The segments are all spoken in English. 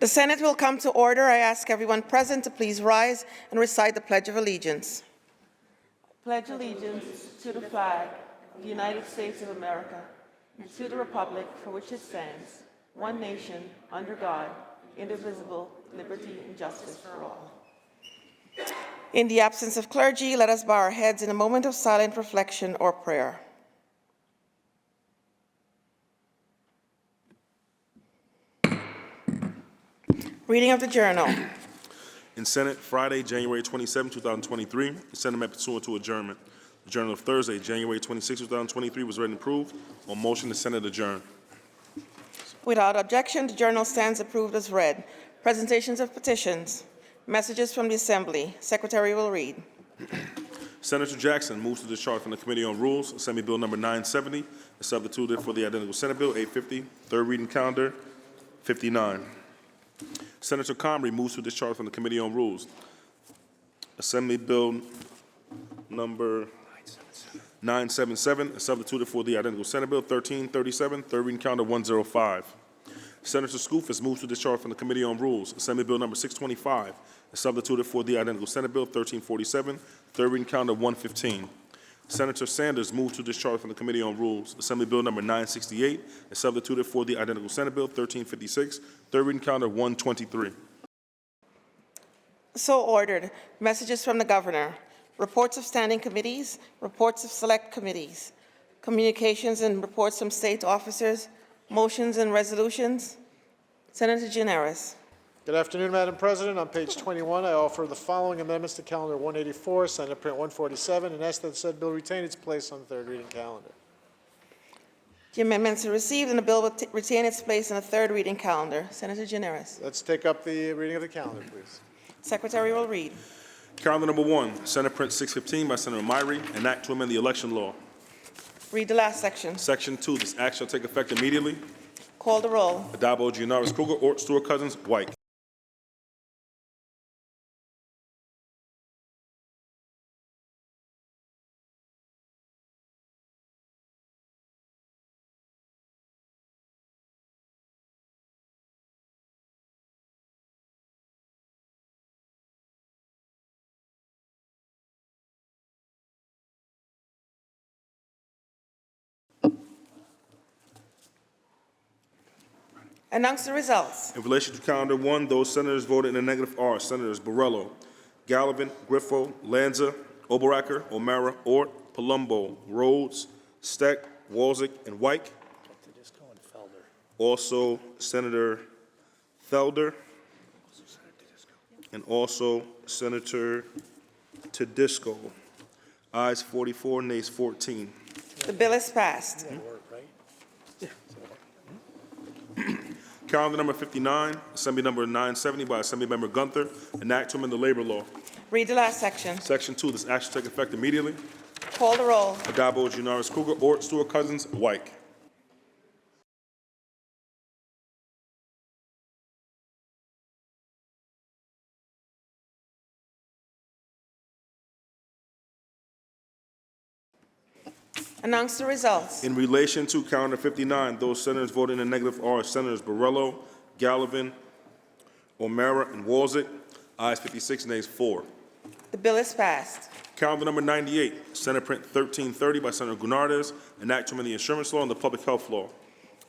The Senate will come to order. I ask everyone present to please rise and recite the Pledge of Allegiance. Pledge allegiance to the flag of the United States of America and to the republic for which it stands, one nation, under God, indivisible, liberty and justice for all. In the absence of clergy, let us bow our heads in a moment of silent reflection or prayer. Reading of the Journal. In Senate, Friday, January 27, 2023, the Senate met pursuant to adjournment. The Journal of Thursday, January 26, 2023 was read and approved. On motion, the Senate adjourned. Without objection, the Journal stands approved as read. Presentations of petitions. Messages from the Assembly. Secretary will read. Senator Jackson moves to discharge from the Committee on Rules, Assembly Bill number 970, is substituted for the identical Senate Bill 850, third reading calendar 59. Senator Comrie moves to discharge from the Committee on Rules. Assembly Bill number 977 is substituted for the identical Senate Bill 1337, third reading calendar 105. Senator Skoufis moves to discharge from the Committee on Rules. Assembly Bill number 625 is substituted for the identical Senate Bill 1347, third reading calendar 115. Senator Sanders moves to discharge from the Committee on Rules. Assembly Bill number 968 is substituted for the identical Senate Bill 1356, third reading calendar 123. So ordered. Messages from the Governor. Reports of standing committees. Reports of select committees. Communications and reports from state officers. Motions and resolutions. Senator Gianaris. Good afternoon, Madam President. On page 21, I offer the following amendments to Calendar 184, Senate Print 147, and ask that said bill retain its place on the third reading calendar. The amendments are received and the bill will retain its place on the third reading calendar. Senator Gianaris. Let's take up the reading of the calendar, please. Secretary will read. Calendar number 1, Senate Print 615 by Senator Myrie, an act to amend the election law. Read the last section. Section 2, this act shall take effect immediately. Call the roll. Addabbo, Gianaris, Kruger, Ort, Stewart, Cousins, White. Announce the results. In relation to Calendar 1, those senators voted in the negative are Senators Borrello, Gallivan, Griffo, Lanza, Oberacker, O'Mara, Ort, Palumbo, Rhodes, Steck, Walczyk, and White. Also Senator Felder, and also Senator Tedisco. Ayes 44, nays 14. The bill is passed. Calendar number 59, Assembly number 970 by Assemblymember Gunther, an act to amend the labor law. Read the last section. Section 2, this act shall take effect immediately. Call the roll. Addabbo, Gianaris, Kruger, Ort, Stewart, Cousins, White. Announce the results. In relation to Calendar 59, those senators voting in the negative are Senators Borrello, Gallivan, O'Mara, and Walczyk. Ayes 56, nays 4. The bill is passed. Calendar number 98, Senate Print 1330 by Senator Gunardes, an act to amend the insurance law and the public health law.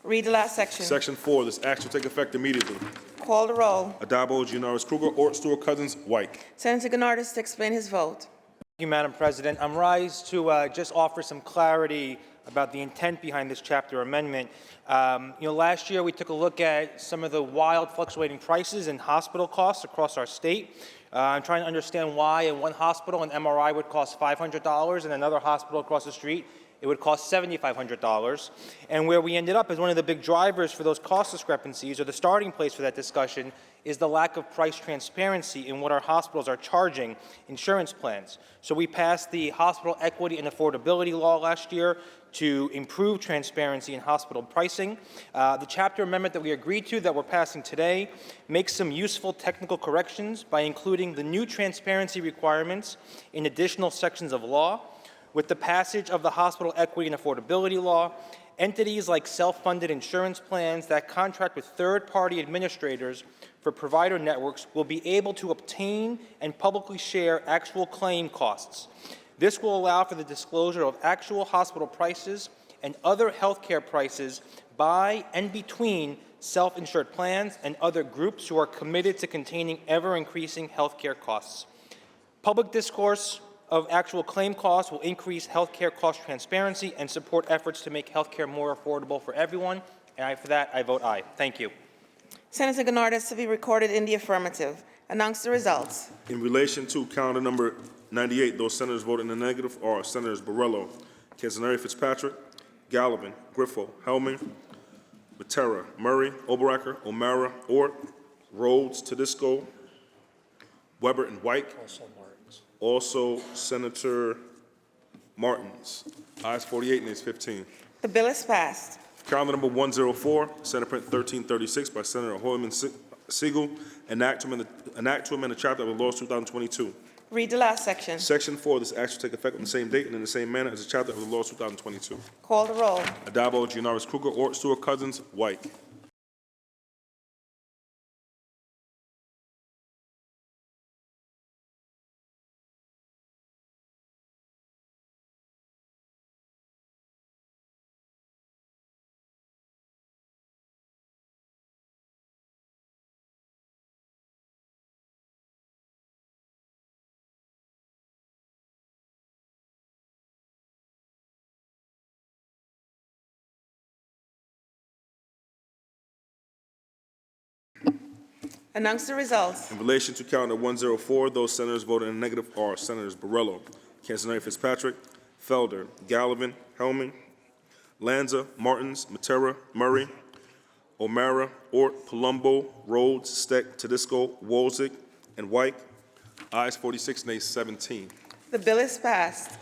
Read the last section. Section 4, this act shall take effect immediately. Call the roll. Addabbo, Gianaris, Kruger, Ort, Stewart, Cousins, White. Senator Gunardes to explain his vote. Thank you, Madam President. I'm rise to just offer some clarity about the intent behind this chapter amendment. Last year we took a look at some of the wild fluctuating prices and hospital costs across our state. I'm trying to understand why in one hospital an MRI would cost $500 and another hospital across the street it would cost $7,500. And where we ended up as one of the big drivers for those cost discrepancies, or the starting place for that discussion, is the lack of price transparency in what our hospitals are charging insurance plans. So we passed the Hospital Equity and Affordability Law last year to improve transparency in hospital pricing. The chapter amendment that we agreed to that we're passing today makes some useful technical corrections by including the new transparency requirements in additional sections of law. With the passage of the Hospital Equity and Affordability Law entities like self-funded insurance plans that contract with third-party administrators for provider networks will be able to obtain and publicly share actual claim costs. This will allow for the disclosure of actual hospital prices and other healthcare prices by and between self-insured plans and other groups who are committed to containing ever-increasing healthcare costs. Public discourse of actual claim costs will increase healthcare cost transparency and support efforts to make healthcare more affordable for everyone. And for that, I vote aye. Thank you. Senator Gennard to be recorded in the affirmative. Announce the results. In relation to calendar number 98, those senators voting in the negative are Senators Borrello, Canzoneri Fitzpatrick, Gallivan, Griffo, Hellman, Matera, Murray, Oberacker, O'Mara, Ort, Rhodes, Tedisco, Weber, and White. Also Senator Martins. Ayes 48, nays 15. The bill is passed. Calendar number 104, Senate Print 1336 by Senator Hoyman Siegel, enact to amend the chapter of the laws 2022. Read the last section. Section 4, this act shall take effect on the same date and in the same manner as the chapter of the laws 2022. Call the roll. Adabo, Gianaris Kruger, Ort, Stewart Cousins, White. Announce the results. In relation to calendar 104, those senators voting in the negative are Senators Borrello, Canzoneri Fitzpatrick, Felder, Gallivan, Hellman, Lanza, Martins, Matera, Murray, O'Mara, Ort, Palumbo, Rhodes, Steck, Tedisco, Wolzig, and White. Ayes 46, nays 17. The bill is passed.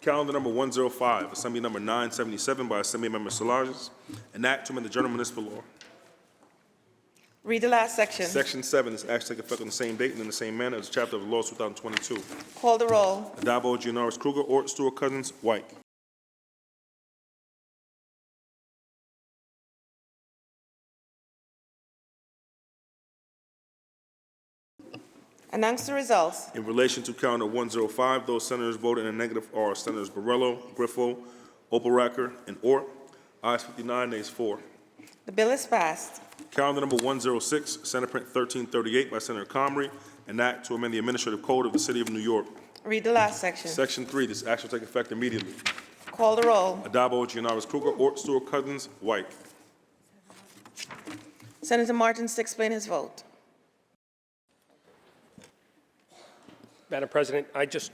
Calendar number 105, Assembly number 977 by Assembly Member Solages, enact to amend the General Municipal Law. Read the last section. Section 7, this act shall take effect on the same date and in the same manner as the chapter of the law 2022. Call the roll. Adabo, Gianaris Kruger, Ort, Stewart Cousins, White. Announce the results. In relation to calendar 105, those senators voting in the negative are Senators Borrello, Griffo, Operacker, and Ort. Ayes 59, nays 4. The bill is passed. Calendar number 106, Senate Print 1338 by Senator Comrie, enact to amend the Administrative Code of the City of New York. Read the last section. Section 3, this act shall take effect immediately. Call the roll. Adabo, Gianaris Kruger, Ort, Stewart Cousins, White. Senator Martins to explain his vote. Madam President, I just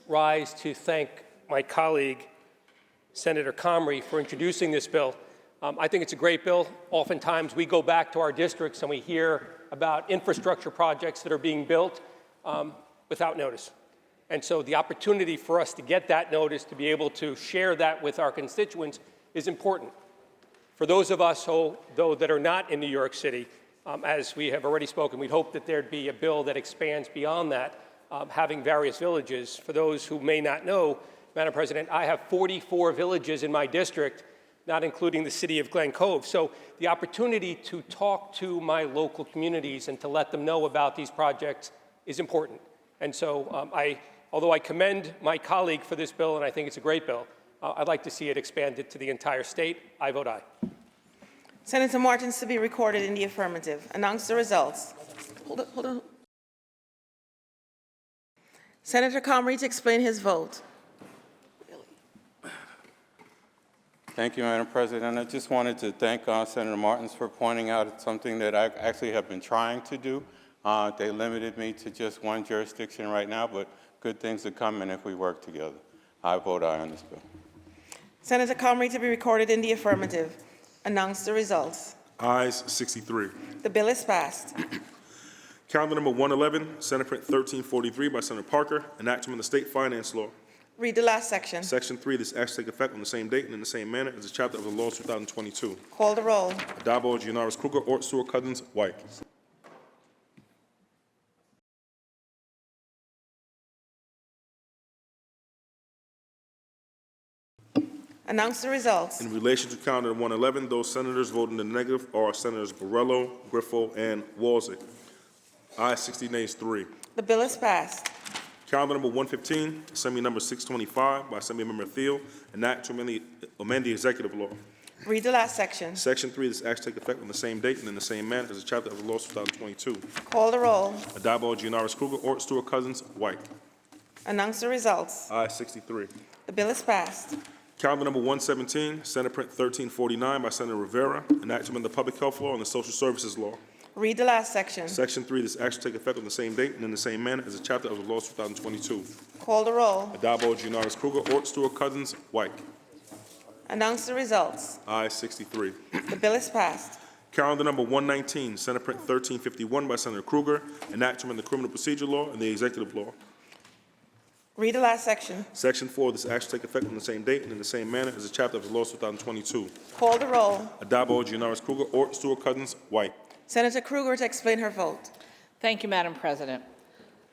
rise to thank my colleague, Senator Comrie, for introducing this bill. I think it's a great bill. Oftentimes, we go back to our districts and we hear about infrastructure projects that are being built without notice. And so the opportunity for us to get that notice, to be able to share that with our constituents, is important. For those of us, though, that are not in New York City, as we have already spoken, we'd hope that there'd be a bill that expands beyond that, having various villages. For those who may not know, Madam President, I have 44 villages in my district, not including the city of Glen Cove. So the opportunity to talk to my local communities and to let them know about these projects is important. And so although I commend my colleague for this bill, and I think it's a great bill, I'd like to see it expanded to the entire state. I vote aye. Senator Martins to be recorded in the affirmative. Announce the results. Hold on. Senator Comrie to explain his vote. Thank you, Madam President. I just wanted to thank Senator Martins for pointing out something that I actually have been trying to do. They limited me to just one jurisdiction right now, but good things are coming if we work together. I vote aye on this bill. Senator Comrie to be recorded in the affirmative. Announce the results. Ayes 63. The bill is passed. Calendar number 111, Senate Print 1343 by Senator Parker, enact to amend the State Finance Law. Read the last section. Section 3, this act shall take effect on the same date and in the same manner as the chapter of the law 2022. Call the roll. Adabo, Gianaris Kruger, Ort, Stewart Cousins, White. Announce the results. In relation to calendar 111, those senators voting in the negative are Senators Borrello, Griffo, and Walzek. Ayes 60, nays 3. The bill is passed. Calendar number 115, Assembly number 625 by Assemblymember Thiel, an act to amend the executive law. Read the last section. Section 3, this act take effect on the same date and in the same manner as a chapter of the laws of 2022. Call the roll. Addabbo, Gianaris Kruger, Ort, Stewart Cousins, White. Announce the results. Ayes 63. The bill is passed. Calendar number 117, Senate Print 1349 by Senator Rivera, an act to amend the public health law and the social services law. Read the last section. Section 3, this act shall take effect on the same date and in the same manner as a chapter of the laws of 2022. Call the roll. Addabbo, Gianaris Kruger, Ort, Stewart Cousins, White. Announce the results. Ayes 63. The bill is passed. Calendar number 119, Senate Print 1351 by Senator Kruger, an act to amend the criminal procedure law and the executive law. Read the last section. Section 4, this act shall take effect on the same date and in the same manner as a chapter of the laws of 2022. Call the roll. Addabbo, Gianaris Kruger, Ort, Stewart Cousins, White. Senator Kruger to explain her vote. Thank you, Madam President.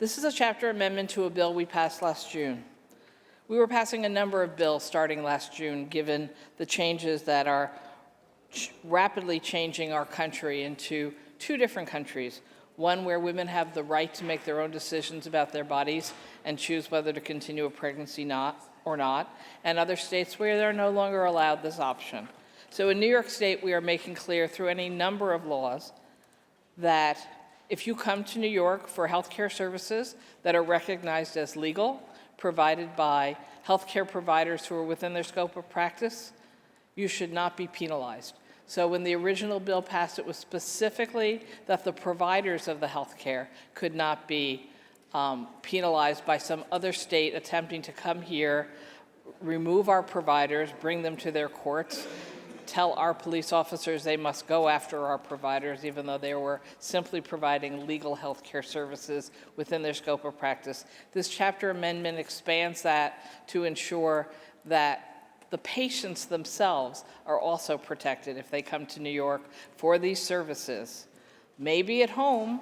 This is a chapter amendment to a bill we passed last June. We were passing a number of bills starting last June, given the changes that are rapidly changing our country into two different countries. One where women have the right to make their own decisions about their bodies and choose whether to continue a pregnancy or not, and other states where they're no longer allowed this option. So in New York State, we are making clear through any number of laws that if you come to New York for health care services that are recognized as legal, provided by health care providers who are within their scope of practice, you should not be penalized. So when the original bill passed, it was specifically that the providers of the health care could not be penalized by some other state attempting to come here, remove our providers, bring them to their courts, tell our police officers they must go after our providers, even though they were simply providing legal health care services within their scope of practice. This chapter amendment expands that to ensure that the patients themselves are also protected if they come to New York for these services. Maybe at home,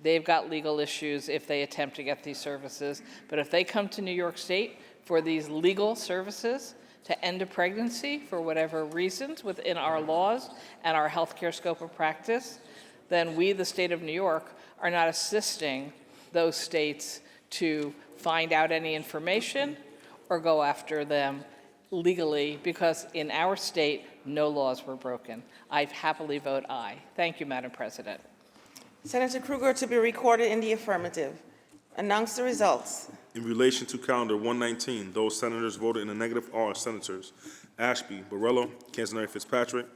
they've got legal issues if they attempt to get these services, but if they come to New York State for these legal services, to end a pregnancy for whatever reasons within our laws and our healthcare scope of practice, then we, the state of New York, are not assisting those states to find out any information or go after them legally, because in our state, no laws were broken. I happily vote aye. Thank you, Madam President. Senator Kruger to be recorded in the affirmative. Announce the results. In relation to calendar 119, those senators voted in the negative are Senators Ashby, Borrello, Canzoneri Fitzpatrick,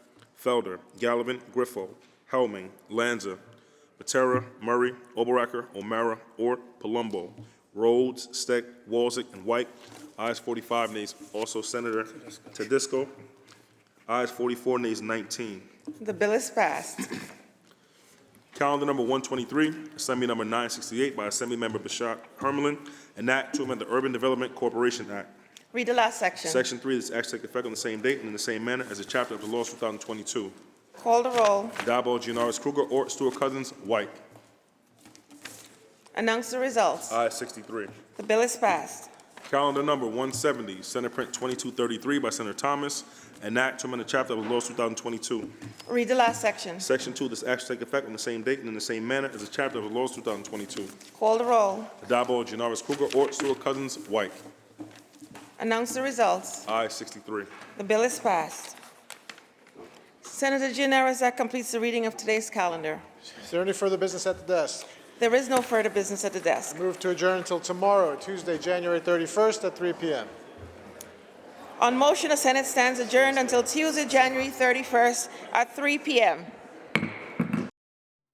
Felder, Gallivan, Griffo, Helming, Lanza, Matera, Murray, Oberacker, O'Mara, Ort, Palumbo, Rhodes, Steck, Walzek, and White. Ayes 45, nays also Senator Tedisco. Ayes 44, nays 19. The bill is passed. Calendar number 123, Assembly number 968 by Assemblymember Bashat Hermelin, an act to amend the Urban Development Corporation Act. Read the last section. Section 3, this act take effect on the same date and in the same manner as a chapter of the laws of 2022. Call the roll. Addabbo, Gianaris Kruger, Ort, Stewart Cousins, White. Announce the results. Ayes 63. The bill is passed. Calendar number 170, Senate Print 2233 by Senator Thomas, an act to amend the chapter of the laws of 2022. Read the last section. Section 2, this act shall take effect on the same date and in the same manner as a chapter of the laws of 2022. Call the roll. Addabbo, Gianaris Kruger, Ort, Stewart Cousins, White. Announce the results. Ayes 63. The bill is passed. Senator Gianaris, that completes the reading of today's calendar. Is there any further business at the desk? There is no further business at the desk. Move to adjourn until tomorrow, Tuesday, January 31st at 3 p.m. On motion, the Senate stands adjourned until Tuesday, January 31st at 3 p.m.